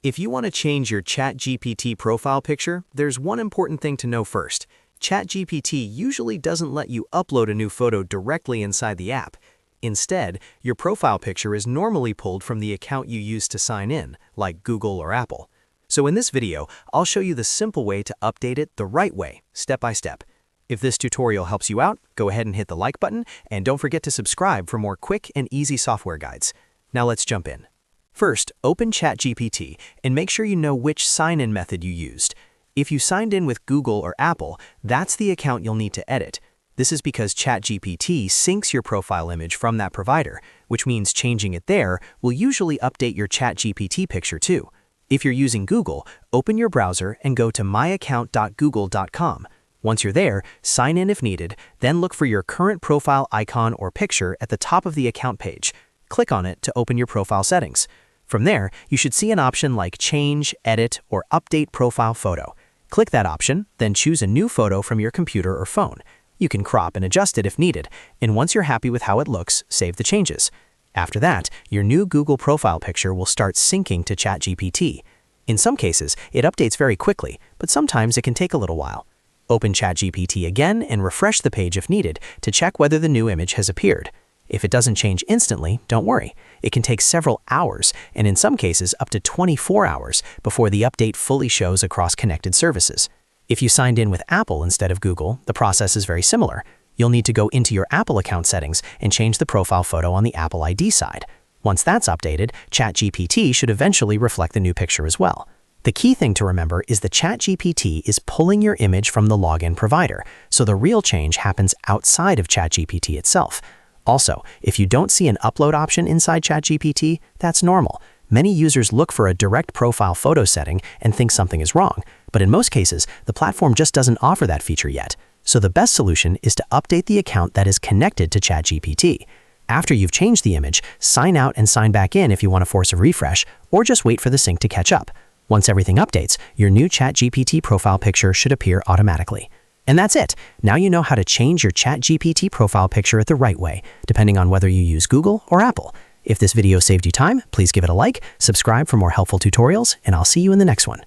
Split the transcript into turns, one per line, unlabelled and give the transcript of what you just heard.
If you want to change your ChatGPT profile picture, there's one important thing to know first. ChatGPT usually doesn't let you upload a new photo directly inside the app. Instead, your profile picture is normally pulled from the account you used to sign in, like Google or Apple. So in this video, I'll show you the simple way to update it the right way, step by step. If this tutorial helps you out, go ahead and hit the like button, and don't forget to subscribe for more quick and easy software guides. Now let's jump in. First, open ChatGPT and make sure you know which sign-in method you used. If you signed in with Google or Apple, that's the account you'll need to edit. This is because ChatGPT syncs your profile image from that provider, which means changing it there will usually update your ChatGPT picture too. If you're using Google, open your browser and go to myaccount.google.com. Once you're there, sign in if needed, then look for your current profile icon or picture at the top of the account page. Click on it to open your profile settings. From there, you should see an option like Change, Edit, or Update Profile Photo. Click that option, then choose a new photo from your computer or phone. You can crop and adjust it if needed, and once you're happy with how it looks, save the changes. After that, your new Google profile picture will start syncing to ChatGPT. In some cases, it updates very quickly, but sometimes it can take a little while. Open ChatGPT again and refresh the page if needed to check whether the new image has appeared. If it doesn't change instantly, don't worry. It can take several hours, and in some cases up to 24 hours, before the update fully shows across connected services. If you signed in with Apple instead of Google, the process is very similar. You'll need to go into your Apple account settings and change the profile photo on the Apple ID side. Once that's updated, ChatGPT should eventually reflect the new picture as well. The key thing to remember is that ChatGPT is pulling your image from the login provider, so the real change happens outside of ChatGPT itself. Also, if you don't see an upload option inside ChatGPT, that's normal. Many users look for a direct profile photo setting and think something is wrong, but in most cases, the platform just doesn't offer that feature yet. So the best solution is to update the account that is connected to ChatGPT. After you've changed the image, sign out and sign back in if you want to force a refresh, or just wait for the sync to catch up. Once everything updates, your new ChatGPT profile picture should appear automatically. And that's it. Now you know how to change your ChatGPT profile picture the right way, depending on whether you use Google or Apple. If this video saved you time, please give it a like, subscribe for more helpful tutorials, and I'll see you in the next one.